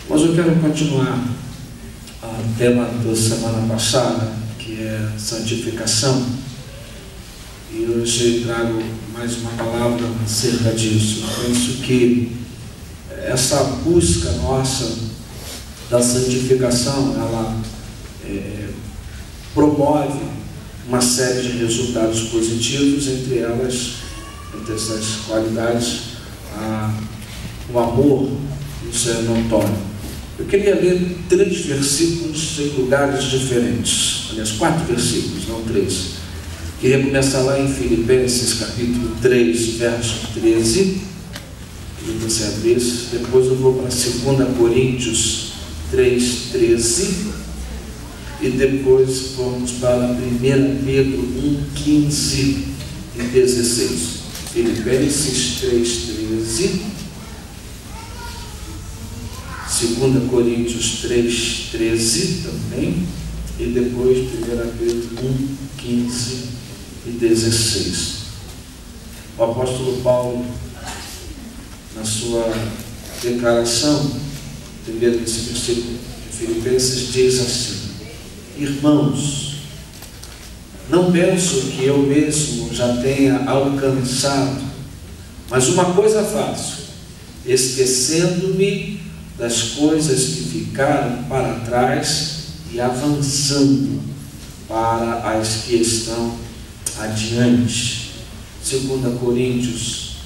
Mas eu quero continuar o tema da semana passada, que é santificação, e hoje trago mais uma palavra acerca disso. Eu penso que essa busca nossa da santificação, ela promove uma série de resultados positivos, entre essas qualidades, o amor, isso é notório. Eu queria ler 3 versículos em lugares diferentes, aliás, 4 versículos, não 3. Queria começar lá em Filipenses, capítulo 3, verso 13. Queria que você abrisse. Depois eu vou para 2 Coríntios 3, 13. E depois vamos para 1 Pedro 1, 15 e 16. Filipenses 3, 13. 2 Coríntios 3, 13 também, e depois 1 Pedro 1, 15 e 16. O apóstolo Paulo, na sua declaração, primeiro nesse versículo de Filipenses, diz assim: irmãos, não penso que eu mesmo já tenha alcançado, mas uma coisa faço, esquecendo-me das coisas que ficaram para trás e avançando para as que estão adiante. 2 Coríntios,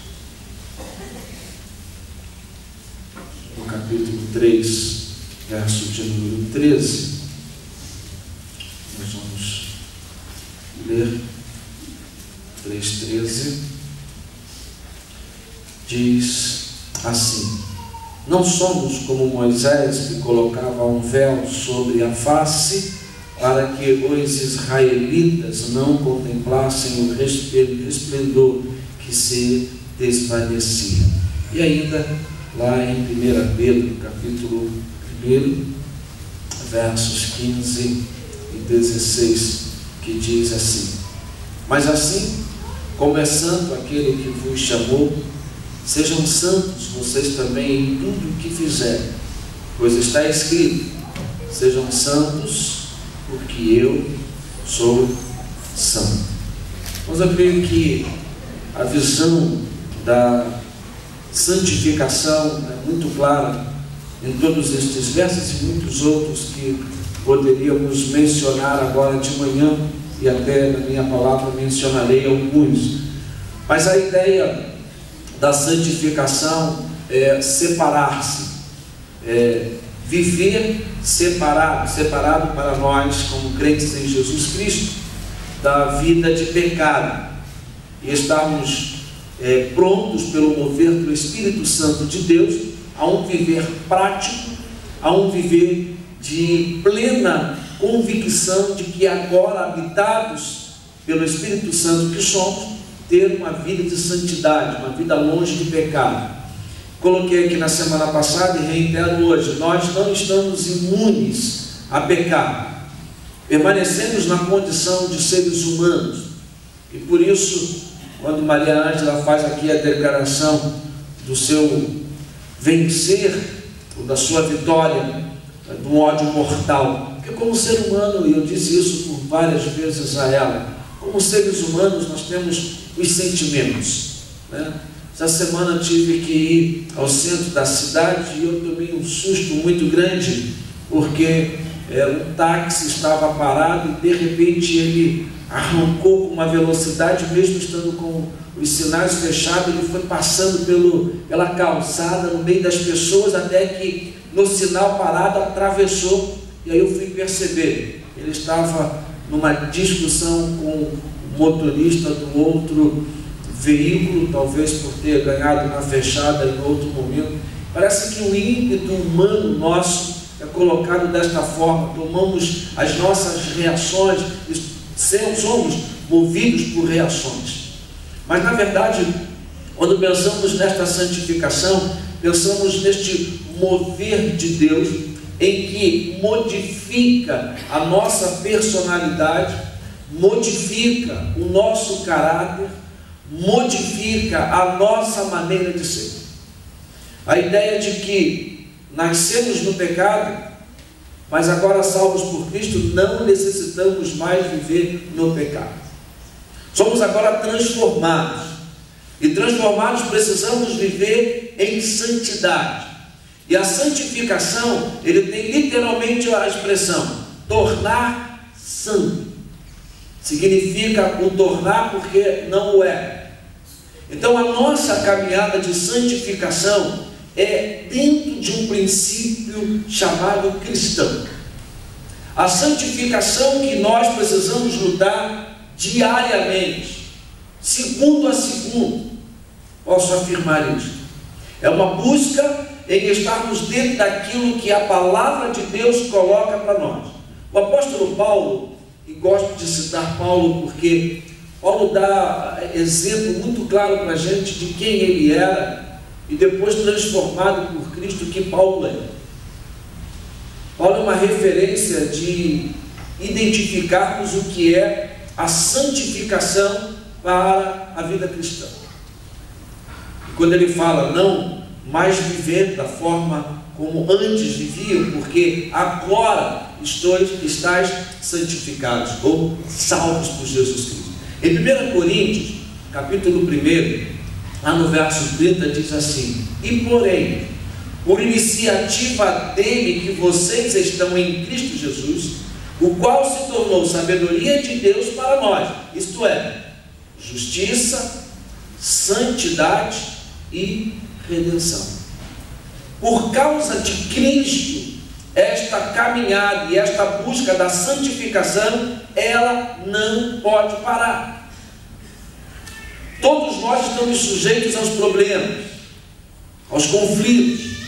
no capítulo 3, verso de número 13, nós vamos ler 3,13, diz assim: não somos como Moisés, que colocava um véu sobre a face, para que os israelitas não contemplassem o resplendor que se desvanecia. E ainda, lá em 1 Pedro, capítulo 1, versos 15 e 16, que diz assim: mas assim, como é santo aquele que vos chamou, sejam santos vocês também em tudo o que fizerem, pois está escrito: sejam santos, porque eu sou santo. Mas eu creio que a visão da santificação é muito clara em todos estes versos e muitos outros que poderíamos mencionar agora de manhã, e até na minha palavra mencionarei alguns. Mas a ideia da santificação é separar-se, viver separado para nós, como crentes em Jesus Cristo, da vida de pecado, e estarmos prontos pelo mover do Espírito Santo de Deus a um viver prático, a um viver de plena convicção de que agora, habitados pelo Espírito Santo que somos, ter uma vida de santidade, uma vida longe de pecado. Coloquei aqui na semana passada e reitero hoje: nós não estamos imunes a pecar, permanecemos na condição de seres humanos, e por isso, quando Maria Ângela faz aqui a declaração do seu vencer, ou da sua vitória, do ódio mortal, porque como ser humano, e eu disse isso por várias vezes a ela, como seres humanos nós temos os sentimentos, né? Essa semana tive que ir ao centro da cidade e eu tomei um susto muito grande, porque um táxi estava parado e de repente ele arrancou com uma velocidade, mesmo estando com os sinais fechados, ele foi passando pela calçada, no meio das pessoas, até que no sinal parado atravessou. E aí eu fui perceber, ele estava numa discussão com o motorista do outro veículo, talvez por ter ganhado na fechada em outro momento. Parece que o ímpeto humano nosso é colocado desta forma, tomamos as nossas reações, somos movidos por reações. Mas na verdade, quando pensamos nesta santificação, pensamos neste mover de Deus, em que modifica a nossa personalidade, modifica o nosso caráter, modifica a nossa maneira de ser. A ideia de que nascemos no pecado, mas agora salvos por Cristo, não necessitamos mais viver no pecado. Somos agora transformados, e transformados precisamos viver em santidade. E a santificação, ele tem literalmente a expressão tornar santo. Significa o tornar porque não o é. Então a nossa caminhada de santificação é dentro de um princípio chamado cristão. A santificação que nós precisamos lutar diariamente, segundo a segundo, posso afirmar isso. É uma busca em estarmos dentro daquilo que a palavra de Deus coloca para nós. O apóstolo Paulo, e gosto de citar Paulo porque Paulo dá exemplo muito claro para a gente de quem ele era e depois transformado por Cristo, que Paulo é. Paulo é uma referência de identificarmos o que é a santificação para a vida cristã. E quando ele fala, não mais viver da forma como antes viviam, porque agora estáis santificados ou salvos por Jesus Cristo. Em 1 Coríntios, capítulo 1, lá no verso 30, diz assim: e porém, por iniciativa dele que vocês estão em Cristo Jesus, o qual se tornou sabedoria de Deus para nós, isto é, justiça, santidade e redenção. Por causa de Cristo, esta caminhada e esta busca da santificação, ela não pode parar. Todos nós estamos sujeitos aos problemas, aos conflitos,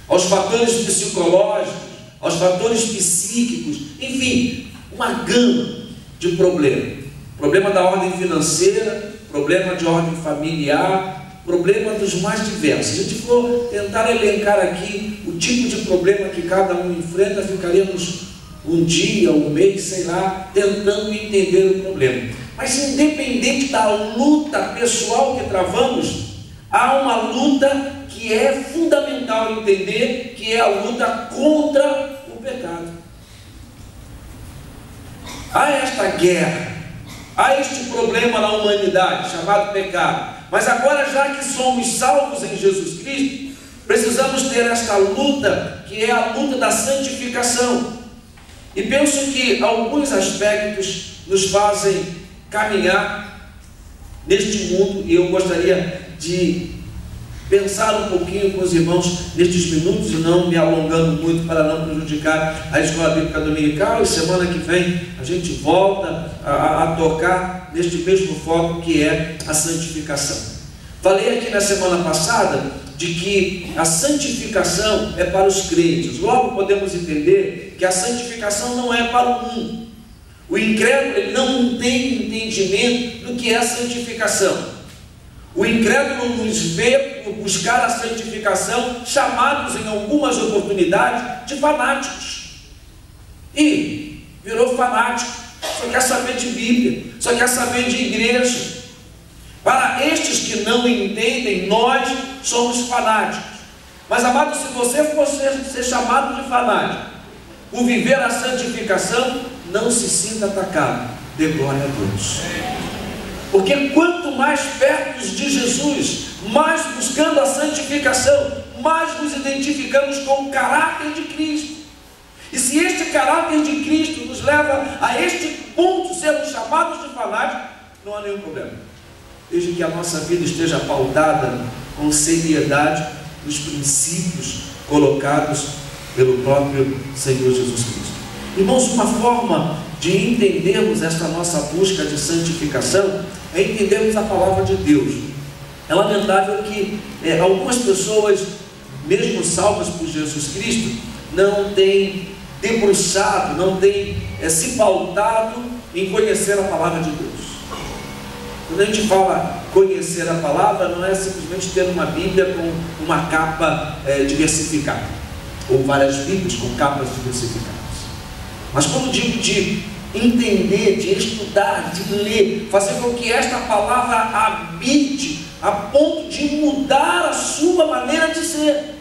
aos fatores psicológicos, aos fatores psíquicos, enfim, uma gama de problemas. Problema da ordem financeira, problema de ordem familiar, problema dos mais diversos. Se a gente for tentar elencar aqui o tipo de problema que cada um enfrenta, ficaríamos um dia, um mês, sei lá, tentando entender o problema. Mas independente da luta pessoal que travamos, há uma luta que é fundamental entender, que é a luta contra o pecado. Há esta guerra, há este problema na humanidade chamado pecado. Mas agora, já que somos salvos em Jesus Cristo, precisamos ter esta luta, que é a luta da santificação. E penso que alguns aspectos nos fazem caminhar neste mundo, e eu gostaria de pensar um pouquinho com os irmãos nestes minutos, e não me alongando muito para não prejudicar a Escola Bíblica Dominical. E semana que vem a gente volta a tocar neste mesmo foco, que é a santificação. Falei aqui na semana passada de que a santificação é para os crentes. Logo podemos entender que a santificação não é para o mundo. O incrédulo, ele não tem entendimento do que é a santificação. O incrédulo nos vê por buscar a santificação, chamados em algumas oportunidades de fanáticos. E virou fanático, só quer saber de Bíblia, só quer saber de igreja. Para estes que não entendem, nós somos fanáticos. Mas, amado, se você for ser chamado de fanático, por viver a santificação, não se sinta atacado. Dê glória a Deus. Porque quanto mais perto de Jesus, mais buscando a santificação, mais nos identificamos com o caráter de Cristo. E se este caráter de Cristo nos leva a este ponto, sermos chamados de fanáticos, não há nenhum problema. Desde que a nossa vida esteja pautada com seriedade nos princípios colocados pelo próprio Senhor Jesus Cristo. Irmãos, uma forma de entendermos esta nossa busca de santificação é entendermos a palavra de Deus. É lamentável que algumas pessoas, mesmo salvas por Jesus Cristo, não têm debruçado, não têm se pautado em conhecer a palavra de Deus. Quando a gente fala conhecer a palavra, não é simplesmente ter uma Bíblia com uma capa diversificada, ou várias Bíblias com capas diversificadas. Mas quando digo de entender, de estudar, de ler, fazer com que esta palavra habite a ponto de mudar a sua maneira de ser.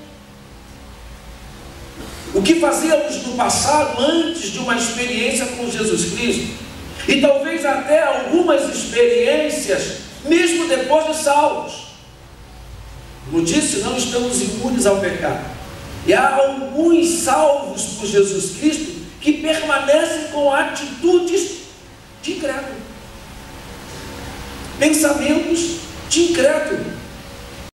O que fazíamos no passado antes de uma experiência com Jesus Cristo, e talvez até algumas experiências mesmo depois de salvos. Como disse, não estamos imunes ao pecado, e há alguns salvos por Jesus Cristo que permanecem com atitudes de incrédulo, pensamentos de incrédulo.